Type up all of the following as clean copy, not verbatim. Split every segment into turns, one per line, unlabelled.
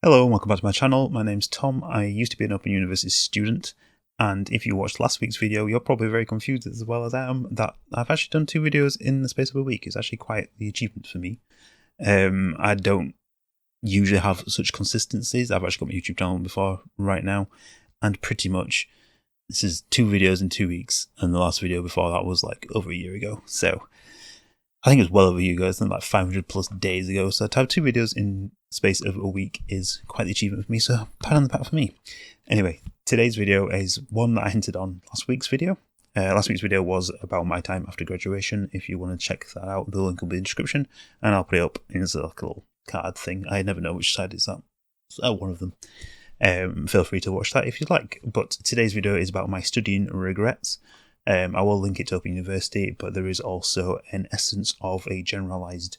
Hello and welcome back to my channel. My name's Tom. I used to be an Open University student, and if you watched last week's video, you're probably very confused as well as I am that I've actually done 2 videos in the space of a week. It's actually quite the achievement for me. I don't usually have such consistencies. I've actually got my YouTube channel before right now, and pretty much this is 2 videos in 2 weeks, and the last video before that was like over a year ago. So I think it was well over a year ago, it's like 500 plus days ago. So to have 2 videos in space of a week is quite the achievement for me. So pat on the back for me. Anyway, today's video is one that I hinted on last week's video. Last week's video was about my time after graduation. If you want to check that out, the link will be in the description, and I'll put it up in a little card thing. I never know which side it's at. So one of them. Feel free to watch that if you'd like. But today's video is about my studying regrets. I will link it to Open University, but there is also an essence of a generalized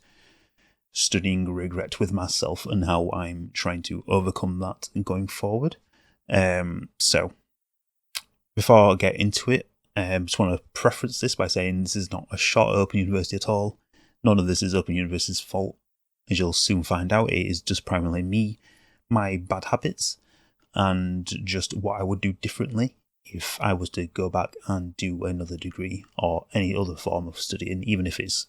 studying regret with myself and how I'm trying to overcome that going forward. So before I get into it, I just want to preference this by saying this is not a shot at Open University at all. None of this is Open University's fault. As you'll soon find out, it is just primarily me, my bad habits, and just what I would do differently if I was to go back and do another degree or any other form of studying, even if it's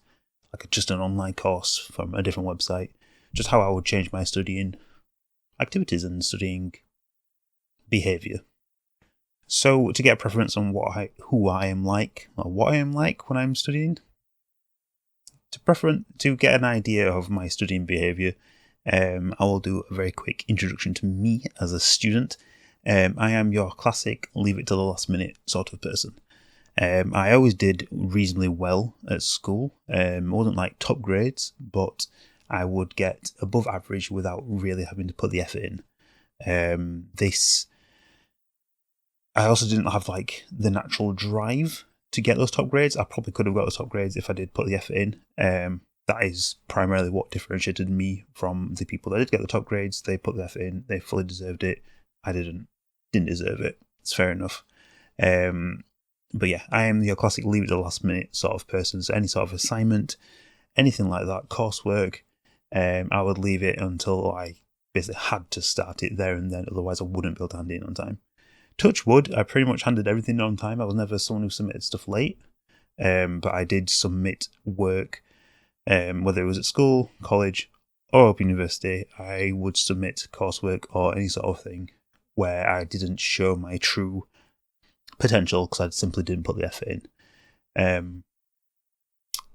like just an online course from a different website, just how I would change my studying activities and studying behaviour. So to get a preference on who I am like, or what I am like when I'm studying, to get an idea of my studying behaviour, I will do a very quick introduction to me as a student. I am your classic leave it to the last minute sort of person. I always did reasonably well at school. It wasn't like top grades, but I would get above average without really having to put the effort in. I also didn't have like the natural drive to get those top grades. I probably could have got the top grades if I did put the effort in. That is primarily what differentiated me from the people that did get the top grades. They put the effort in, they fully deserved it. I didn't deserve it. It's fair enough. But yeah, I am your classic leave it to the last minute sort of person. So any sort of assignment, anything like that, coursework, I would leave it until I basically had to start it there and then. Otherwise, I wouldn't be able to hand it in on time. Touch wood, I pretty much handed everything on time. I was never someone who submitted stuff late, but I did submit work, whether it was at school, college, or Open University. I would submit coursework or any sort of thing where I didn't show my true potential because I simply didn't put the effort in.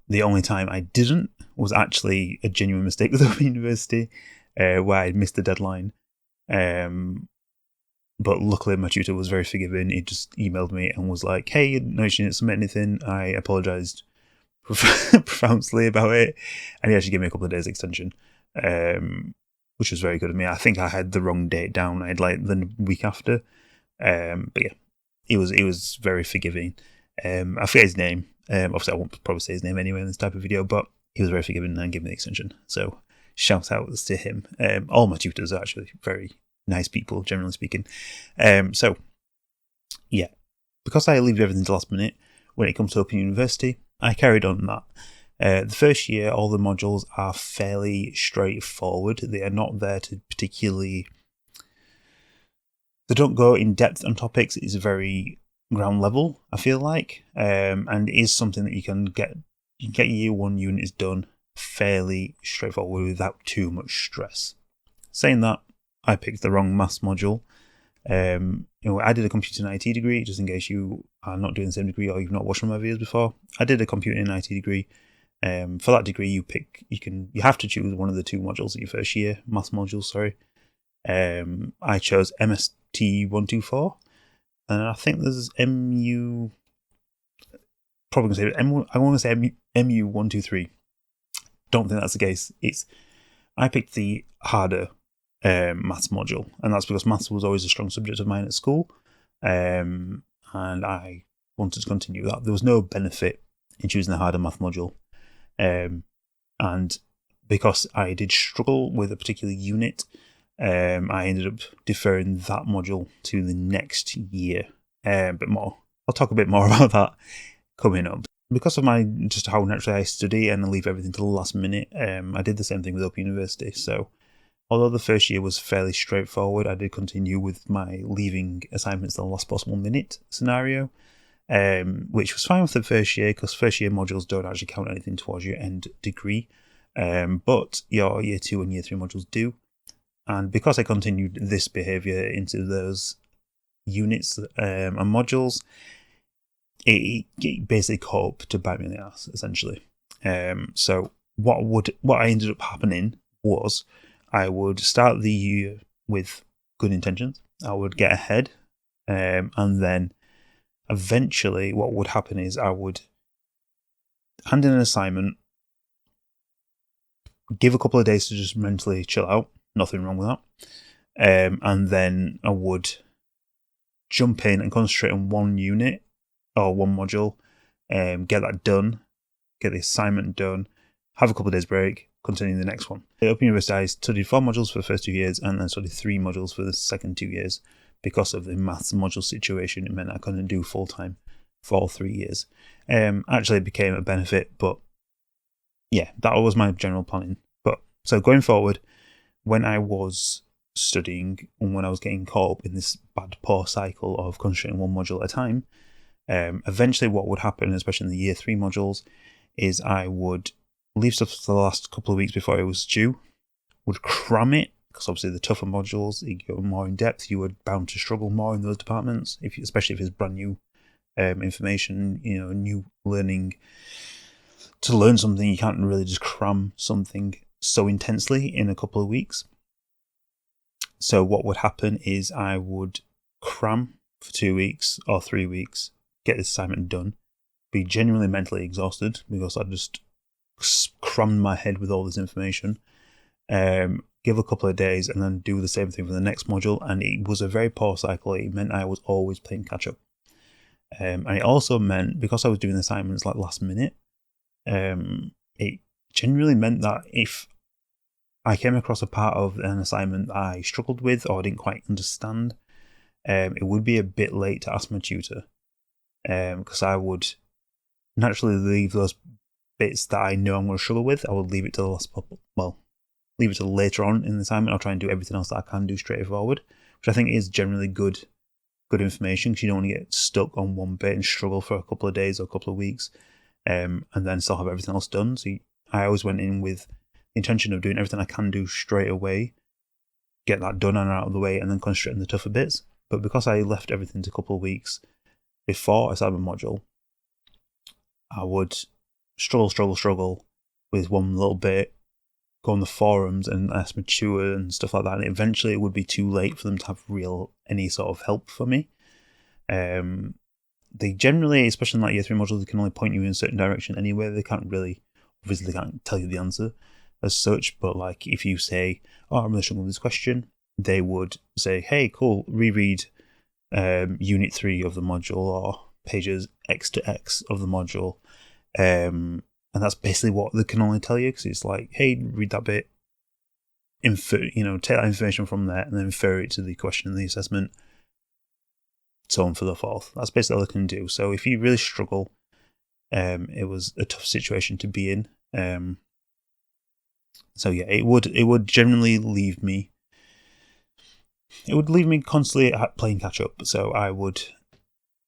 The only time I didn't was actually a genuine mistake with Open University, where I missed the deadline. But luckily my tutor was very forgiving. He just emailed me and was like, hey, you didn't submit anything. I apologised profusely about it. And he actually gave me a couple of days extension, which was very good of me. I think I had the wrong date down. I had like the week after. But yeah, it was very forgiving. I forget his name. Obviously I won't probably say his name anyway in this type of video, but he was very forgiving and gave me the extension. So shout outs to him. All my tutors are actually very nice people, generally speaking. So yeah, because I leave everything to last minute when it comes to Open University, I carried on that. The first year, all the modules are fairly straightforward. They are not there to particularly... They don't go in depth on topics. It's very ground level, I feel like. And it is something that you can get year 1 units done fairly straightforward without too much stress. Saying that, I picked the wrong maths module. I did a computing and IT degree, just in case you are not doing the same degree or you've not watched one of my videos before. I did a computing and IT degree. For that degree, you have to choose one of the 2 modules in your first year, maths modules, sorry. I chose MST 124, and I think there's MU. Probably gonna say I want to say MU 123. Don't think that's the case. I picked the harder maths module, and that's because maths was always a strong subject of mine at school, and I wanted to continue that. There was no benefit in choosing the harder math module, and because I did struggle with a particular unit, I ended up deferring that module to the next year. But I'll talk a bit more about that coming up. Because of just how naturally I study and I leave everything to the last minute, I did the same thing with Open University. So Although the first year was fairly straightforward, I did continue with my leaving assignments in the last possible minute scenario, which was fine with the first year because first year modules don't actually count anything towards your end degree, but your year 2 and year 3 modules do. And because I continued this behaviour into those units and modules, it basically caught up to bite me in the ass, essentially. So what I ended up happening was I would start the year with good intentions. I would get ahead, and then eventually what would happen is I would hand in an assignment, give a couple of days to just mentally chill out, nothing wrong with that, and then I would jump in and concentrate on one unit or one module, get that done, get the assignment done, have a couple of days break, continue the next one. At Open University, I studied 4 modules for the first 2 years and then studied 3 modules for the second 2 years. Because of the maths module situation, it meant I couldn't do full-time for all 3 years. Actually, it became a benefit, but yeah, that was my general planning. But so going forward, when I was studying and when I was getting caught up in this bad, poor cycle of concentrating one module at a time, eventually what would happen, especially in the year 3 modules, is I would leave stuff for the last couple of weeks before it was due, would cram it, because obviously the tougher modules, you go more in depth, you were bound to struggle more in those departments, especially if it's brand new information, new learning. To learn something, you can't really just cram something so intensely in a couple of weeks. So what would happen is I would cram for 2 weeks or 3 weeks, get this assignment done, be genuinely mentally exhausted because I just crammed my head with all this information, give a couple of days and then do the same thing for the next module. And it was a very poor cycle. It meant I was always playing catch up. And it also meant, because I was doing assignments like last minute, it generally meant that if I came across a part of an assignment that I struggled with or didn't quite understand, it would be a bit late to ask my tutor, because I would naturally leave those bits that I know I'm going to struggle with. I would leave it to leave it to later on in the assignment. I'll try and do everything else that I can do straightforward, which I think is generally good information, because you don't want to get stuck on one bit and struggle for a couple of days or a couple of weeks, and then still have everything else done. So I always went in with the intention of doing everything I can do straight away, get that done and out of the way, and then concentrate on the tougher bits. But because I left everything to a couple of weeks before assignment module, I would struggle with one little bit, go on the forums and ask my tutor and stuff like that, and eventually it would be too late for them to have any sort of help for me. They generally, especially in like year 3 modules, they can only point you in a certain direction anyway. They can't tell you the answer as such, but like if you say, I'm really struggling with this question, they would say, hey, cool, reread unit 3 of the module or pages X to X of the module. And that's basically what they can only tell you, because it's like, hey, read that bit, take that information from there and then infer it to the question in the assessment, so on for the forth. That's basically all they can do. So if you really struggle, it was a tough situation to be in. So yeah, it would generally leave me. It would leave me constantly playing catch up. So I would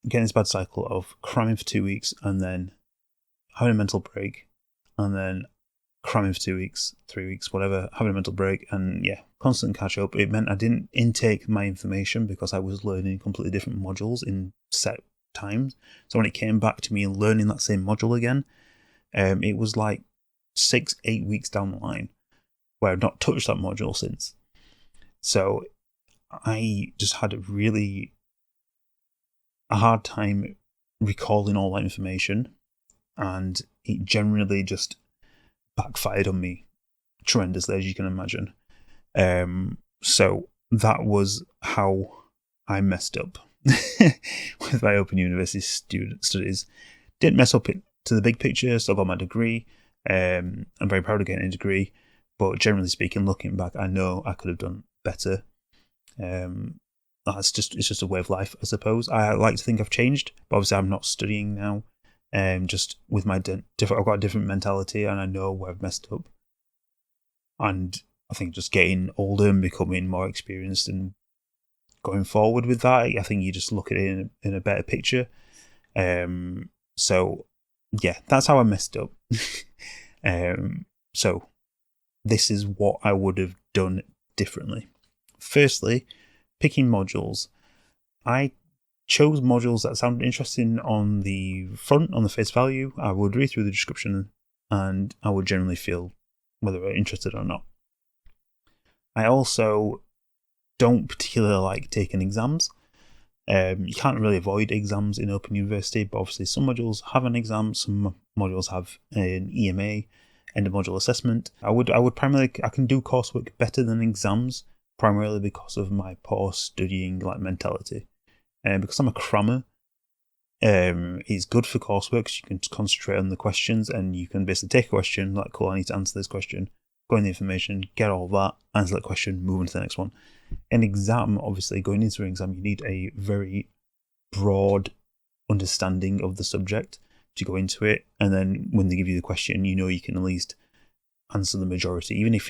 get in this bad cycle of cramming for 2 weeks and then having a mental break, and then cramming for 2 weeks, 3 weeks, whatever, having a mental break, and yeah, constant catch up. It meant I didn't intake my information because I was learning completely different modules in set times. So when it came back to me and learning that same module again, it was like 6-8 weeks down the line where I've not touched that module since. So I just had a hard time recalling all that information, and it generally just backfired on me tremendously, as you can imagine. So that was how I messed up with my Open University studies. Didn't mess up it to the big picture, still got my degree. I'm very proud of getting a degree, but generally speaking, looking back, I know I could have done better. It's just a way of life, I suppose. I like to think I've changed, but obviously I'm not studying now. Just with my I've got a different mentality, and I know where I've messed up. And I think just getting older and becoming more experienced and going forward with that, I think you just look at it in a better picture. So yeah, that's how I messed up. So this is what I would have done differently. Firstly, picking modules. I chose modules that sounded interesting on the front, on the face value. I would read through the description and I would generally feel whether I'm interested or not. I also don't particularly like taking exams. You can't really avoid exams in Open University, but obviously some modules have an exam, some modules have an EMA, end of module assessment. I would primarily, I can do coursework better than exams, primarily because of my poor studying mentality. Because I'm a crammer, it's good for coursework because you can concentrate on the questions and you can basically take a question, like, cool, I need to answer this question, go in the information, get all that, answer that question, move on to the next one. An exam, obviously, going into an exam, you need a very broad understanding of the subject to go into it, and then when they give you the question, you know you can at least answer the majority. Even if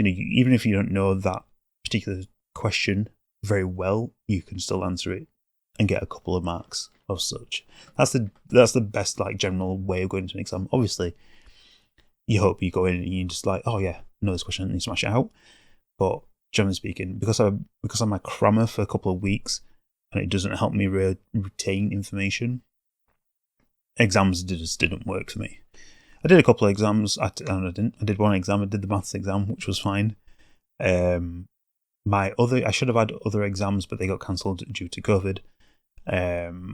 you don't know that particular question very well, you can still answer it and get a couple of marks of such. That's the best general way of going into an exam. Obviously, you hope you go in and you just oh yeah, know this question and you smash it out. But generally speaking, because I'm a crammer for a couple of weeks and it doesn't help me retain information, exams just didn't work for me. I did a couple of exams. I did one exam. I did the maths exam, which was fine. I should have had other exams, but they got cancelled due to COVID,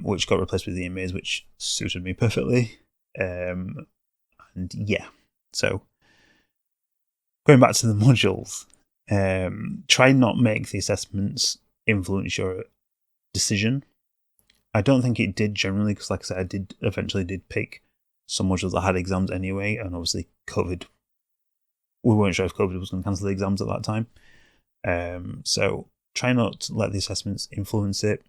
which got replaced with the EMAs, which suited me perfectly. And yeah, so going back to the modules, try not make the assessments influence your decision. I don't think it did generally, because like I said, I eventually did pick some modules that had exams anyway, and obviously COVID, we weren't sure if COVID was going to cancel the exams at that time. So try not to let the assessments influence it,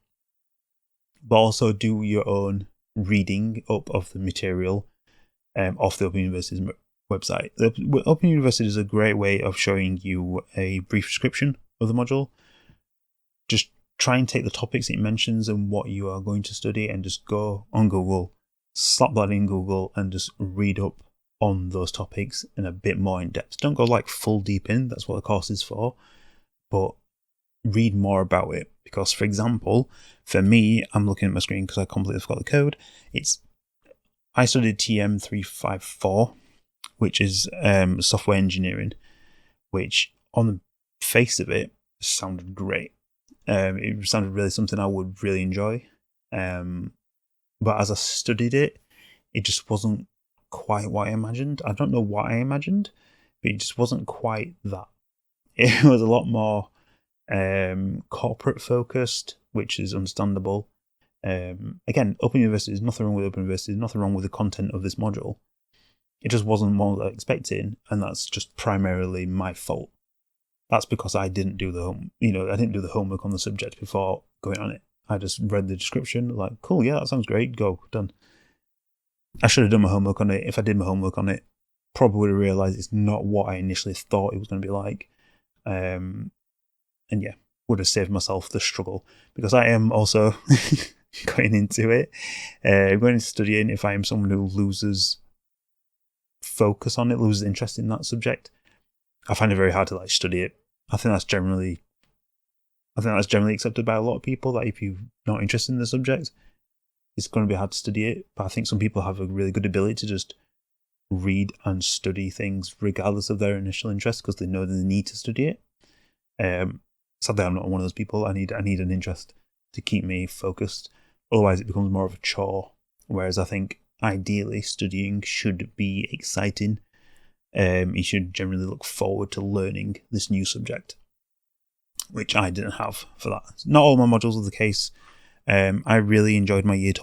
but also do your own reading up of the material off the Open University's website. The Open University is a great way of showing you a brief description of the module. Just try and take the topics it mentions and what you are going to study and just go on Google, slap that in Google and just read up on those topics in a bit more in depth. Don't go full deep in, that's what the course is for, but read more about it. Because, for example, for me, I'm looking at my screen because I completely forgot the code. I studied TM354, which is software engineering, which on the face of it sounded great. It sounded really something I would really enjoy. But as I studied it, it just wasn't quite what I imagined. I don't know what I imagined, but it just wasn't quite that. It was a lot more corporate focused, which is understandable. Again, Open University, there's nothing wrong with Open University, there's nothing wrong with the content of this module. It just wasn't what I was expecting, and that's just primarily my fault. That's because I didn't do the homework on the subject before going on it. I just read the description, cool, yeah, that sounds great, go, done. I should have done my homework on it. If I did my homework on it, probably would have realised it's not what I initially thought it was going to be like. And yeah, would have saved myself the struggle, because I am also going into it, going into studying. If I am someone who loses focus on it, loses interest in that subject, I find it very hard to study it. I think that's generally accepted by a lot of people, that if you're not interested in the subject, it's going to be hard to study it. But I think some people have a really good ability to just read and study things regardless of their initial interest, because they know they need to study it. Sadly, I'm not one of those people. I need an interest to keep me focused. Otherwise, it becomes more of a chore. Whereas I think ideally studying should be exciting. You should generally look forward to learning this new subject, which I didn't have for that. Not all my modules are the case. I really enjoyed my year 2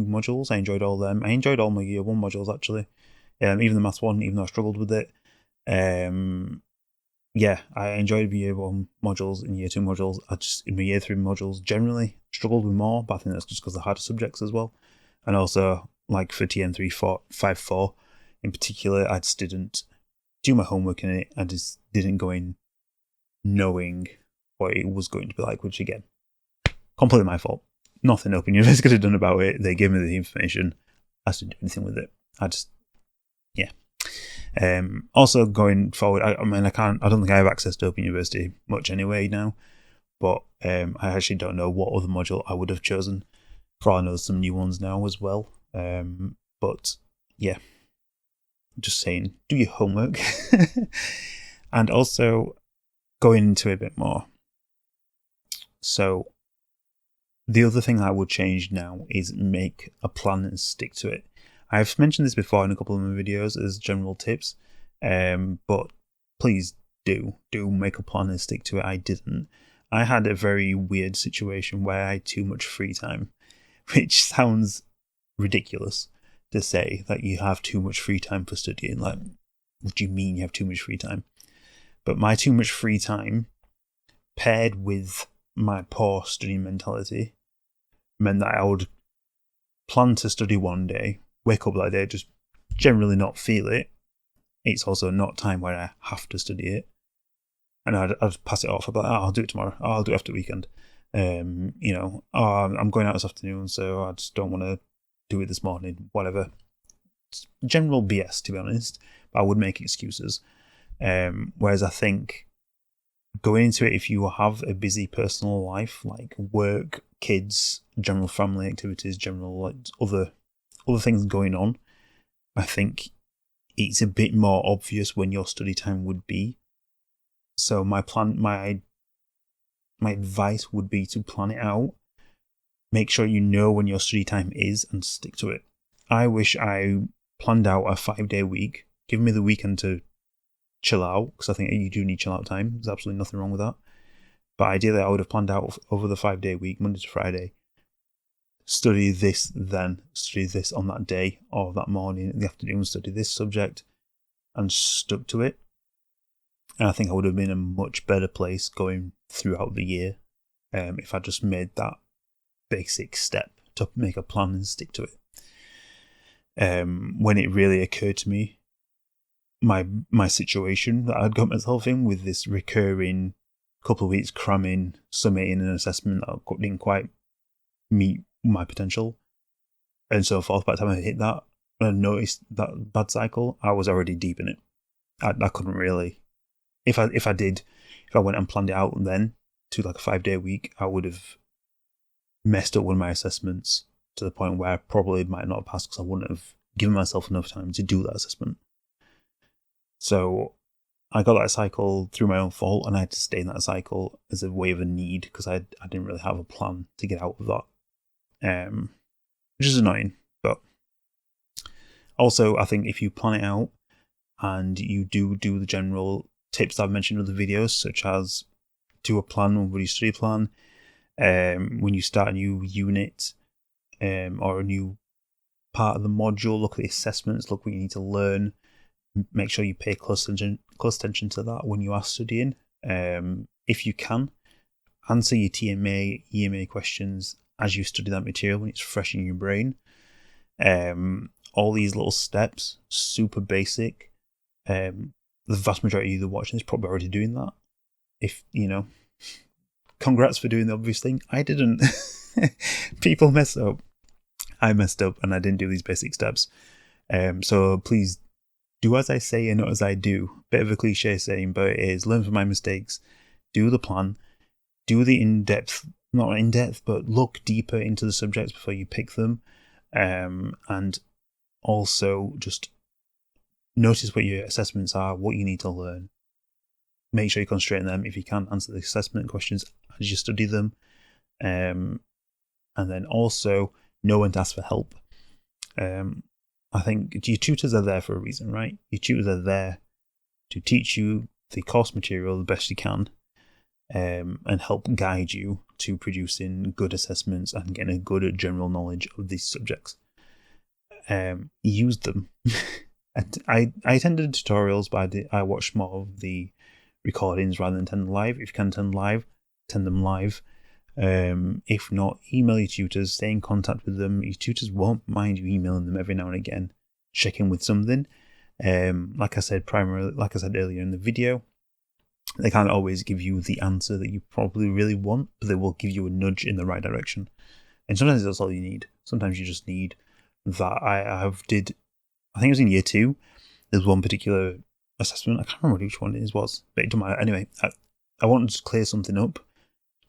modules. I enjoyed all them. I enjoyed all my year 1 modules, actually. Even the maths one, even though I struggled with it. Yeah, I enjoyed year 1 modules and year 2 modules. I just, in my year 3 modules, generally struggled with more, but I think that's just because they're harder subjects as well. And also, for TM354 in particular, I just didn't do my homework in it. I just didn't go in knowing what it was going to be like, which again, completely my fault. Nothing Open University could have done about it. They gave me the information. I didn't do anything with it. Also going forward, I don't think I have access to Open University much anyway now, but I actually don't know what other module I would have chosen. For all I know, there's some new ones now as well. But yeah, just saying, do your homework. And also going into it a bit more. So the other thing I would change now is make a plan and stick to it. I've mentioned this before in a couple of my videos as general tips, but please do make a plan and stick to it. I didn't. I had a very weird situation where I had too much free time, which sounds ridiculous to say that you have too much free time for studying. Like, what do you mean you have too much free time? But my too much free time, paired with my poor studying mentality, meant that I would plan to study one day, wake up that day, just generally not feel it. It's also not time where I have to study it. And I'd pass it off. I'd be like, I'll do it tomorrow. I'll do it after the weekend. I'm going out this afternoon, so I just don't want to do it this morning, whatever. It's general BS, to be honest. But I would make excuses. Whereas I think going into it, if you have a busy personal life, like work, kids, general family activities, general like other things going on, I think it's a bit more obvious when your study time would be. So my advice would be to plan it out. Make sure you know when your study time is and stick to it. I wish I planned out a 5-day week. Give me the weekend to chill out, because I think you do need chill out time. There's absolutely nothing wrong with that. But ideally, I would have planned out over the 5-day week, Monday to Friday. Study this then, study this on that day or that morning in the afternoon, study this subject, and stuck to it. And I think I would have been in a much better place going throughout the year if I just made that basic step to make a plan and stick to it. When it really occurred to me, my situation that I'd got myself in with this recurring couple of weeks cramming, submitting an assessment that didn't quite meet my potential, and so forth. By the time I hit that and noticed that bad cycle, I was already deep in it. I couldn't really. If I went and planned it out and then to like a 5-day week, I would have messed up one of my assessments to the point where I probably might not have passed because I wouldn't have given myself enough time to do that assessment. So I got that cycle through my own fault, and I had to stay in that cycle as a way of a need because I didn't really have a plan to get out of that, which is annoying. But also, I think if you plan it out and you do the general tips that I've mentioned in other videos, such as do a plan with your study plan, when you start a new unit or a new part of the module, look at the assessments, look what you need to learn. Make sure you pay close attention to that when you are studying. If you can, answer your TMA, EMA questions as you study that material when it's fresh in your brain. All these little steps, super basic. The vast majority of you that are watching is probably already doing that. If, congrats for doing the obvious thing. I didn't. People mess up. I messed up and I didn't do these basic steps. So please do as I say and not as I do. Bit of a cliche saying, but it is. Learn from my mistakes. Do the plan. Do the not in-depth, but look deeper into the subjects before you pick them. And also just notice what your assessments are, what you need to learn. Make sure you concentrate on them. If you can, answer the assessment questions as you study them. And then also know when to ask for help. I think your tutors are there for a reason, right? Your tutors are there to teach you the course material the best you can, and help guide you to producing good assessments and getting a good general knowledge of these subjects. Use them. I attended tutorials, but I watched more of the recordings rather than attend live. If you can attend live, attend them live. If not, email your tutors, stay in contact with them. Your tutors won't mind you emailing them every now and again, check in with something. Like I said earlier in the video, They can't always give you the answer that you probably really want, but they will give you a nudge in the right direction. And sometimes that's all you need. Sometimes you just need that. I think it was in year 2. There's one particular assessment. I can't remember which one it was, but it doesn't matter. Anyway, I wanted to clear something up.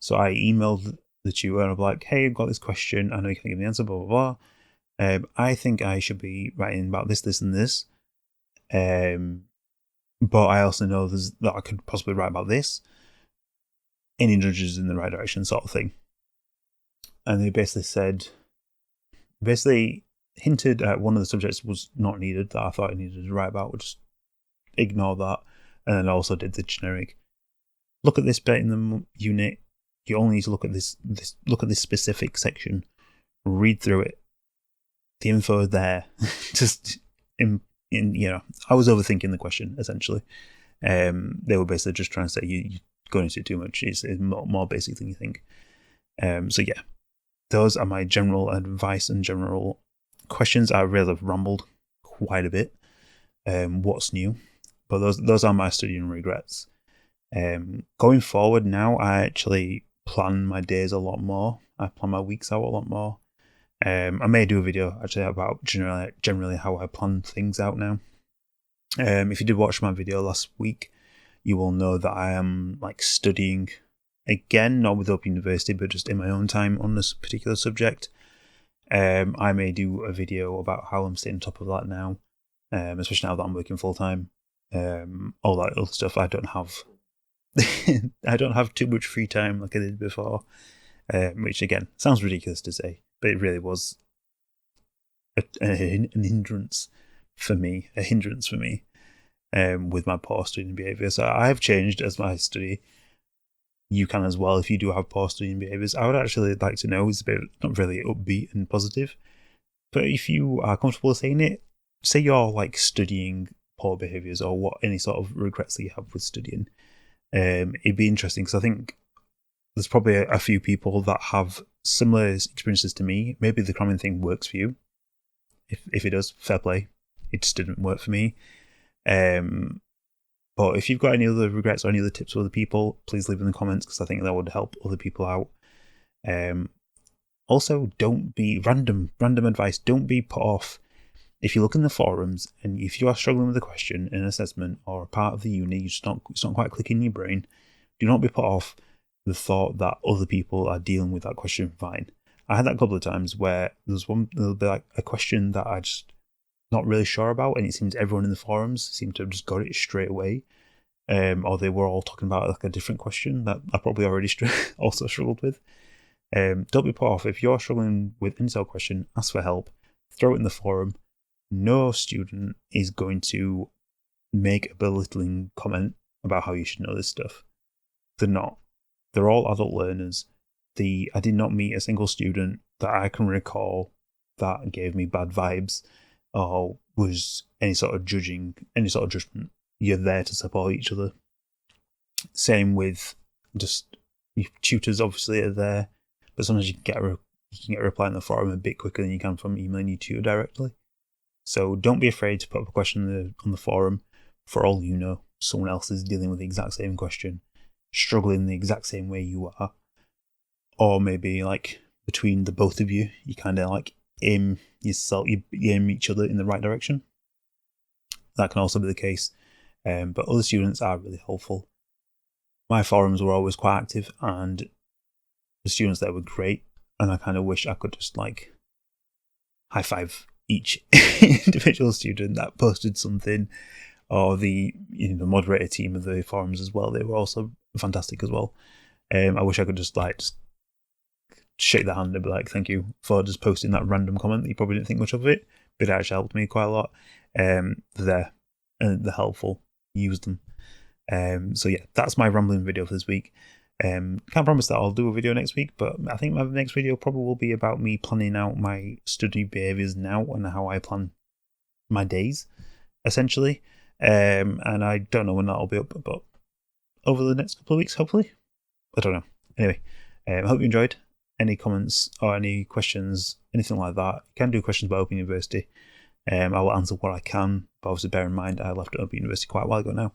So I emailed the tutor and I'm like, hey, I've got this question. I know you can't give me the answer, blah, blah, blah. I think I should be writing about this, this, and this. But I also know that I could possibly write about this. Any nudges in the right direction, sort of thing. And they basically hinted at one of the subjects was not needed that I thought I needed to write about. We'll just ignore that. And then I also did the generic. Look at this bit in the unit. You only need to look at this specific section. Read through it. The info is there. Just I was overthinking the question essentially. They were basically just trying to say you going into it too much. It's more basic than you think. So yeah, those are my general advice and general questions. I really have rambled quite a bit. What's new? But those are my studying regrets. Going forward now, I actually plan my days a lot more. I plan my weeks out a lot more. I may do a video actually about generally how I plan things out now. If you did watch my video last week, you will know that I am studying again, not with Open University, but just in my own time on this particular subject. I may do a video about how I'm staying on top of that now, especially now that I'm working full time. All that other stuff. I don't have too much free time like I did before, which again sounds ridiculous to say, but it really was an hindrance for me. With my poor studying behaviour. So I have changed as I study. You can as well if you do have poor studying behaviours. I would actually like to know, it's a bit not really upbeat and positive, but if you are comfortable saying it, say you're studying poor behaviours or any sort of regrets that you have with studying. It'd be interesting because I think there's probably a few people that have similar experiences to me. Maybe the cramming thing works for you. If it does, fair play. It just didn't work for me. But if you've got any other regrets or any other tips for other people, please leave in the comments because I think that would help other people out. Also, don't be random advice. Don't be put off. If you look in the forums and if you are struggling with a question in an assessment or a part of the uni, it's not quite clicking in your brain, do not be put off the thought that other people are dealing with that question fine. I had that a couple of times where there'll be a question that I just not really sure about, and it seems everyone in the forums seemed to have just got it straight away, or they were all talking about a different question that I probably already also struggled with. Don't be put off. If you're struggling with any sort of question, ask for help, throw it in the forum. No student is going to make a belittling comment about how you should know this stuff. They're not. They're all adult learners. I did not meet a single student that I can recall that gave me bad vibes or was any sort of judgment. You're there to support each other. Same with just your tutors, obviously, are there, but sometimes you can get a reply in the forum a bit quicker than you can from emailing your tutor directly. So don't be afraid to put up a question on the forum. For all you know, someone else is dealing with the exact same question, struggling the exact same way you are. Or maybe between the both of you, you kind of aim yourself, you aim each other in the right direction. That can also be the case. But other students are really helpful. My forums were always quite active and the students there were great. And I kind of wish I could just high five each individual student that posted something, or the moderator team of the forums as well. They were also fantastic as well. I wish I could just shake their hand and be thank you for just posting that random comment that you probably didn't think much of it, but it actually helped me quite a lot. They're there and they're helpful. Use them. So yeah, that's my rambling video for this week. Can't promise that I'll do a video next week, but I think my next video probably will be about me planning out my study behaviours now and how I plan my days, essentially. And I don't know when that'll be up, but over the next couple of weeks, hopefully. I don't know. Anyway, I hope you enjoyed. Any comments or any questions, anything like that, you can do questions about Open University. I will answer what I can, but obviously bear in mind I left Open University quite a while ago now.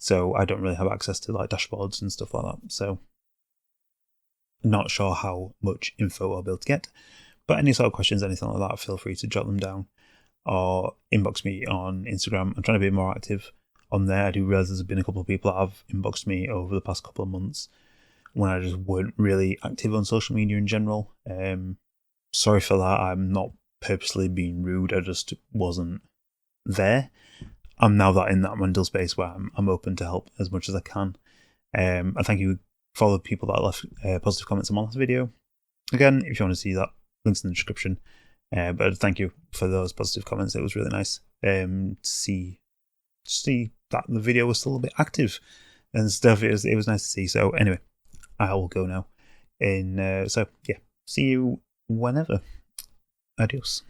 so I don't really have access to like dashboards and stuff like that. So not sure how much info I'll be able to get. But any sort of questions, anything like that, feel free to jot them down or inbox me on Instagram. I'm trying to be more active on there. I do realise there's been a couple of people that have inboxed me over the past couple of months when I just weren't really active on social media in general. Sorry for that. I'm not purposely being rude. I just wasn't there. I'm now in that mental space where I'm open to help as much as I can. And thank you for all the people that left positive comments on my last video. Again, if you want to see that, links in the description. But thank you for those positive comments. It was really nice to see that the video was still a bit active and stuff. It was nice to see. So anyway, I will go now. So yeah, see you whenever. Adios.